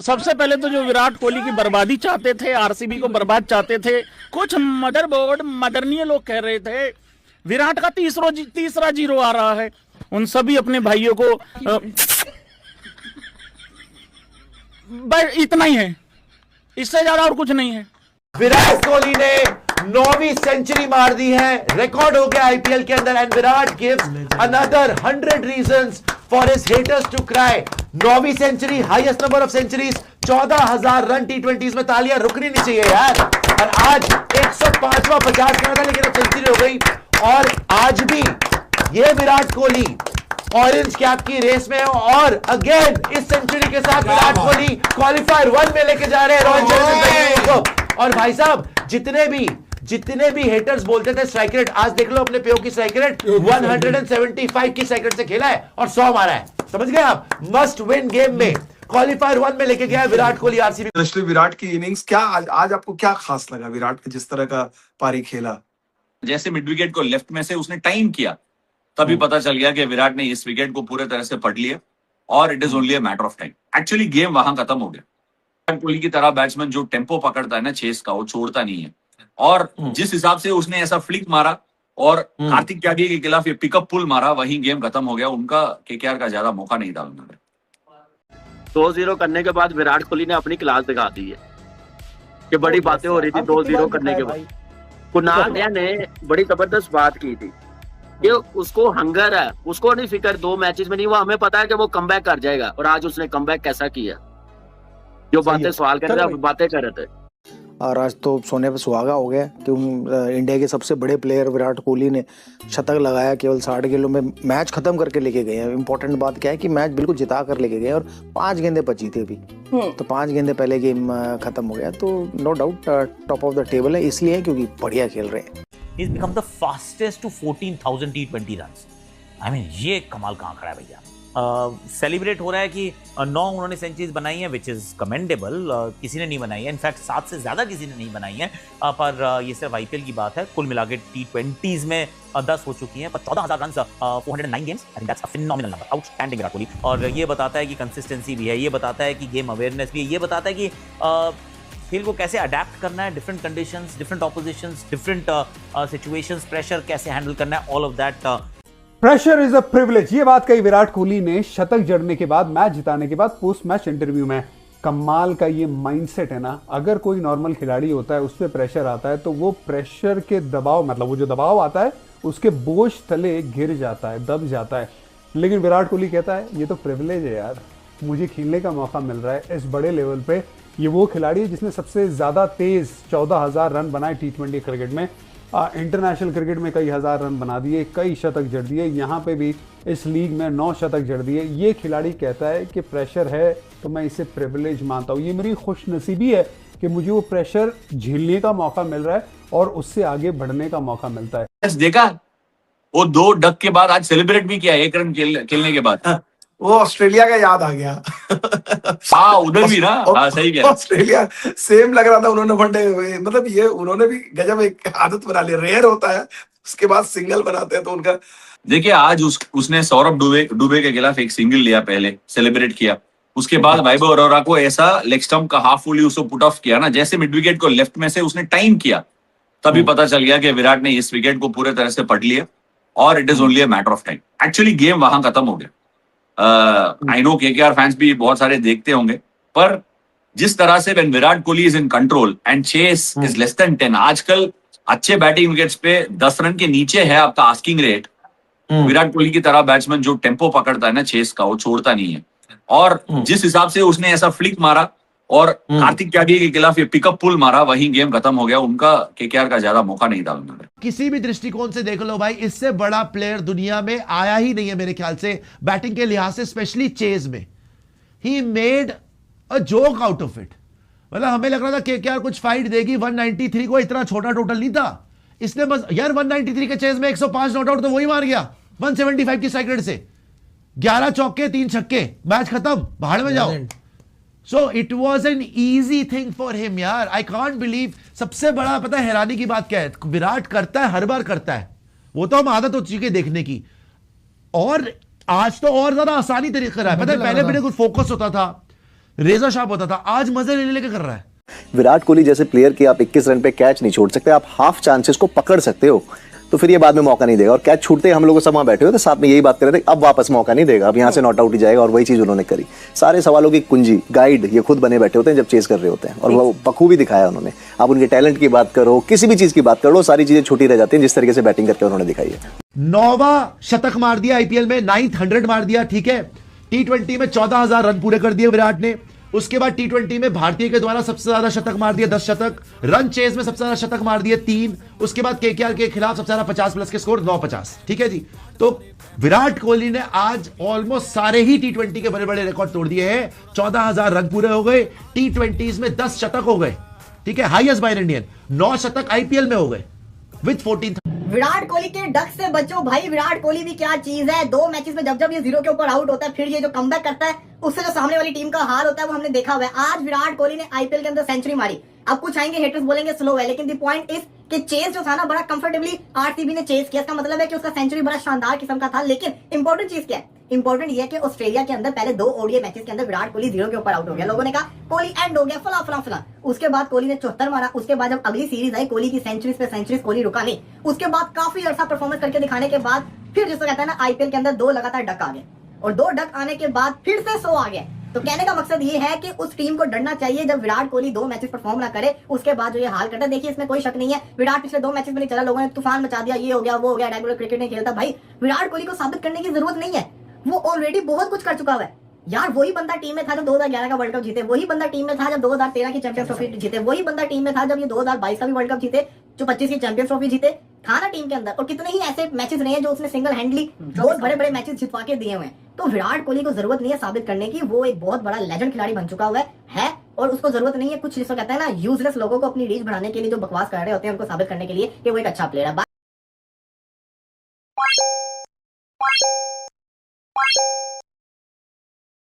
सबसे पहले तो जो विराट कोहली की बर्बादी चाहते थे, आरसीबी को बर्बाद चाहते थे, कुछ मदरबोर्ड मदरनीय लोग कह रहे थे विराट का तीसरा जीरो आ रहा है। उन सभी अपने भाइयों को बस इतना ही है, इससे ज्यादा और कुछ नहीं है। विराट कोहली ने 9वीं सेंचुरी मार दी है, रिकॉर्ड हो गया आईपीएल के अंदर। And Virat gives another 100 reasons for his haters to cry. 9वीं century, highest number of centuries, 14,000 run टी20 में। तालियां रुकनी नहीं चाहिए यार। और आज 105वां 50 करना था, लेकिन अब सेंचुरी हो गई। और आज भी ये विराट कोहली ऑरेंज कैप की रेस में है। और अगेन इस सेंचुरी के साथ विराट कोहली क्वालिफायर 1 में लेके जा रहे हैं रॉयल चैलेंजर्स बेंगलुरु को। और भाई साहब, जितने भी हेटर्स बोलते थे स्ट्राइक रेट, आज देख लो अपने पेयो की स्ट्राइक रेट 175 की स्ट्राइक रेट से खेला है और 100 मारा है। समझ गए आप? मस्ट विन गेम में क्वालिफायर 1 में लेके गया है विराट कोहली आरसीबी। विराट की इनिंग्स क्या आज आपको क्या खास लगा? विराट का जिस तरह का पारी खेला, जैसे मिड विकेट को लेफ्ट में से उसने टाइम किया, तभी पता चल गया कि विराट ने इस विकेट को पूरे तरह से पढ़ लिया और it is only a matter of time. Actually game वहां खत्म हो गया। विराट कोहली की तरह बैट्समैन जो टेम्पो पकड़ता है ना चेस का, वो छोड़ता नहीं है। और जिस हिसाब से उसने ऐसा फ्लिक मारा और कार्तिक त्यागी के खिलाफ ये पिकअप पुल मारा, वहीं गेम खत्म हो गया। उनका केकेआर का ज्यादा मौका नहीं था उन्होंने। 2-0 करने के बाद विराट कोहली ने अपनी क्लास दिखा दी है कि बड़ी बातें हो रही थी 2-0 करने के बाद। कुणाल ने बड़ी जबरदस्त बात की थी कि उसको हंगर है, उसको नहीं फिक्र 2 मैचेस में नहीं, वो हमें पता है कि वो कमबैक कर जाएगा। और आज उसने कमबैक कैसा किया, जो बातें सवाल कर रहे थे, बातें कर रहे थे। और आज तो सोने पे सुहागा हो गया कि इंडिया के सबसे बड़े प्लेयर विराट कोहली ने शतक लगाया। केवल 60 किलो में मैच खत्म करके लेके गए हैं। इंपॉर्टेंट बात क्या है कि मैच बिल्कुल जिता कर लेके गए और 5 गेंदें बची थी अभी, तो 5 गेंदें पहले गेम खत्म हो गया। तो no doubt top of the table है, इसलिए क्योंकि बढ़िया खेल रहे हैं। He's become the fastest to 14,000 T20 runs. I mean, ये कमाल कहाँ खड़ा है भैया। सेलिब्रेट हो रहा है कि 9 उन्होंने सेंचुरीज बनाई हैं, विच इज़ कमेंडेबल। किसी ने नहीं बनाई है, इनफैक्ट 7 से ज़्यादा किसी ने नहीं बनाई है। पर ये सिर्फ आईपीएल की बात है। कुल मिला के T20s में 10 हो चुकी हैं, पर 14,000 run 409 games. I think that's a phenomenal number, outstanding Virat Kohli. और ये बताता है कि कंसिस्टेंसी भी है, ये बताता है कि गेम अवेयरनेस भी है, ये बताता है कि खेल को कैसे अडेप्ट करना है, different conditions, different opposition's, different situations, pressure कैसे हैंडल करना है, all of that. Pressure is a privilege, ये बात कही विराट कोहली ने शतक जड़ने के बाद, मैच जिताने के बाद पोस्ट मैच इंटरव्यू में। कमाल का ये माइंडसेट है ना। अगर कोई नॉर्मल खिलाड़ी होता है, उस पर प्रेशर आता है, तो वो प्रेशर के दबाव, मतलब वो जो दबाव आता है उसके बोझ तले गिर जाता है, दब जाता है। लेकिन विराट कोहली कहता है ये तो प्रिविलेज है यार, मुझे खेलने का मौका मिल रहा है इस बड़े लेवल पे। ये वो खिलाड़ी है जिसने सबसे ज्यादा तेज 14,000 रन बनाए T20 क्रिकेट में। इंटरनेशनल क्रिकेट में कई हजार रन बना दिए, कई शतक जड़ दिए, यहाँ पे भी इस लीग में 9 शतक जड़ दिए। ये खिलाड़ी कहता है कि प्रेशर है तो मैं इसे प्रिविलेज मानता हूँ। ये मेरी खुशनसीबी है कि मुझे वो प्रेशर झेलने का मौका मिल रहा है और उससे आगे बढ़ने का मौका मिलता है। देखा वो 2 डक के बाद आज सेलिब्रेट भी किया 1 रन खेलने के बाद। वो ऑस्ट्रेलिया का याद आ गया। हाँ, उधर भी ना। हाँ, सही कह। ऑस्ट्रेलिया सेम लग रहा था उन्होंने वनडे, मतलब ये उन्होंने भी गजब एक आदत बना ली। रेयर होता है, उसके बाद सिंगल बनाते हैं तो उनका। देखिए आज उसने सौरभ डुबे के खिलाफ एक सिंगल लिया, पहले सेलिब्रेट किया। उसके बाद वैभव अरोरा को ऐसा लेग स्टंप का हाफ फुली उसको पुट ऑफ किया ना, जैसे मिड विकेट को लेफ्ट में से उसने टाइम किया, तभी पता चल गया कि विराट ने इस विकेट को पूरे तरह से पढ़ लिया और it is only a matter of time. Actually game वहां खत्म हो गया। आई नो केकेआर फैंस भी बहुत सारे देखते होंगे, पर जिस तरह से when Virat Kohli is in control and chase is less than 10, आजकल अच्छे बैटिंग विकेट्स पे 10 रन के नीचे है आपका आस्किंग रेट। विराट कोहली की तरह बैट्समैन जो टेम्पो पकड़ता है ना चेस का, वो छोड़ता नहीं है। और जिस हिसाब से उसने ऐसा फ्लिक मारा और कार्तिक त्यागी के खिलाफ ये पिकअप पुल मारा, वहीं गेम खत्म हो गया। उनका केकेआर का ज्यादा मौका नहीं था उन्होंने। किसी भी दृष्टिकोण से देख लो भाई, इससे बड़ा प्लेयर दुनिया में आया ही नहीं है मेरे ख्याल से, बैटिंग के लिहाज से, स्पेशली चेज में। He made a joke out of it. मतलब हमें लग रहा था केकेआर कुछ फाइट देगी, 193 को इतना छोटा टोटल नहीं था। इसने बस यार 193 के चेज में 105 नॉट आउट तो वही मार गया 175 की स्ट्राइक रेट से। 11 चौके 3 छक्के, मैच खत्म, भाड़ में जाओ। So it was an easy thing for him यार। I can't believe। सबसे बड़ा पता है हैरानी की बात क्या है, विराट करता है, हर बार करता है, वो तो हम आदत हो चुकी है देखने की। और आज तो और ज्यादा आसानी तरीका रहा है। पता है पहले बड़े कुछ फोकस होता था, रेजर शार्प होता था, आज मजे लेने लेके कर रहा है। विराट कोहली जैसे प्लेयर की आप 21 रन पे कैच नहीं छोड़ सकते, आप हाफ चांसेस को पकड़ सकते हो, तो फिर ये बाद में मौका नहीं देगा। और कैच छूटते ही हम लोग सब वहां बैठे हुए थे, साथ में यही बात कर रहे थे, अब वापस मौका नहीं देगा, अब यहाँ से नॉट आउट ही जाएगा। और वही चीज उन्होंने करी। सारे सवालों की कुंजी गाइड ये खुद बने बैठे होते हैं जब चेस कर रहे होते हैं, और वो बखूबी दिखाया उन्होंने। आप उनके टैलेंट की बात करो, किसी भी चीज की बात करो, सारी चीजें छोटी रह जाती हैं जिस तरीके से बैटिंग करके उन्होंने दिखाई है। 9वां शतक मार दिया आईपीएल में, 9th 100 मार दिया, ठीक है। टी20 में 14,000 रन पूरे कर दिए विराट ने। उसके बाद टी20 में भारतीय के द्वारा सबसे ज्यादा शतक मार दिए, 10 शतक। रन चेज में सबसे ज्यादा शतक मार दिए, 3। उसके बाद केकेआर के खिलाफ सबसे ज्यादा 50+ के स्कोर, 950, ठीक है जी। तो विराट कोहली ने आज ऑलमोस्ट सारे ही टी20 के बड़े बड़े रिकॉर्ड तोड़ दिए हैं। 14,000 रन पूरे हो गए, टी20 में 10 शतक हो गए, ठीक है, हाईएस्ट बाय इंडियन। 9 शतक आईपीएल में हो गए with 14। Virat Kohli K duck से बचो भाई, विराट कोहली भी क्या चीज है। 2 मैचेस में जब ये 0 के ऊपर आउट होता है, फिर ये जो कमबैक करता है, उससे जो सामने वाली टीम का हार होता है वो हमने देखा हुआ है। आज विराट कोहली ने आईपीएल के अंदर सेंचुरी मारी। अब कुछ आएंगे हेटर्स बोलेंगे स्लो है, लेकिन द पॉइंट इज कि चेस जो था ना, बड़ा कंफर्टेबली आरसीबी ने चेस किया। इसका मतलब है कि उसका सेंचुरी बड़ा शानदार किस्म का था। लेकिन इंपॉर्टेंट चीज क्या है? इंपॉर्टेंट ये है कि ऑस्ट्रेलिया के अंदर पहले 2 ओडीआई मैचेस के अंदर विराट कोहली 0 के ऊपर आउट हो गया। लोगों ने कहा कोहली एंड हो गया, फला फला फला। उसके बाद कोहली ने 74 मारा। उसके बाद जब अगली सीरीज आई, कोहली की सेंचुरीज पे सेंचुरीज, कोहली रुका नहीं। उसके बाद काफी अच्छा परफॉर्मेंस करके दिखाने के बाद फिर जिसको कहता है ना, आईपीएल के अंदर 2 लगातार डक आ गए, और 2 डक आने के बाद फिर से 100 आ गए। तो कहने का मकसद ये है कि उस टीम को डरना चाहिए जब विराट कोहली 2 मैचेस परफॉर्म ना करे, उसके बाद जो ये हाल करता है। देखिए इसमें कोई शक नहीं है, विराट पिछले 2 मैचेस में नहीं चला, लोगों ने तूफान मचा दिया, ये हो गया वो हो गया, रेगुलर क्रिकेट नहीं खेलता। भाई विराट कोहली को साबित करने की जरूरत नहीं है, वो ऑलरेडी बहुत कुछ कर चुका हुआ है यार। वही बंदा टीम में था जब 2011 का वर्ल्ड कप जीते, वही बंदा टीम में था जब 2013 की चैंपियंस ट्रॉफी जीते, वही बंदा टीम में था जब ये 2022 का भी वर्ल्ड कप जीते, जो 25 की चैंपियंस ट्रॉफी जीते, था ना टीम के अंदर। और कितने ही ऐसे मैचेस रहे हैं जो उसने सिंगल हैंडली बहुत बड़े बड़े मैचेस जितवा के दिए हुए हैं। तो विराट कोहली को जरूरत नहीं है साबित करने की, वो एक बहुत बड़ा लेजेंड खिलाड़ी बन चुका हुआ है। और उसको जरूरत नहीं है कुछ जिसको कहते हैं ना यूजलेस लोगों को अपनी रीच बढ़ाने के लिए, जो बकवास कर रहे होते हैं, उनको साबित करने के लिए कि वो एक अच्छा प्लेयर है।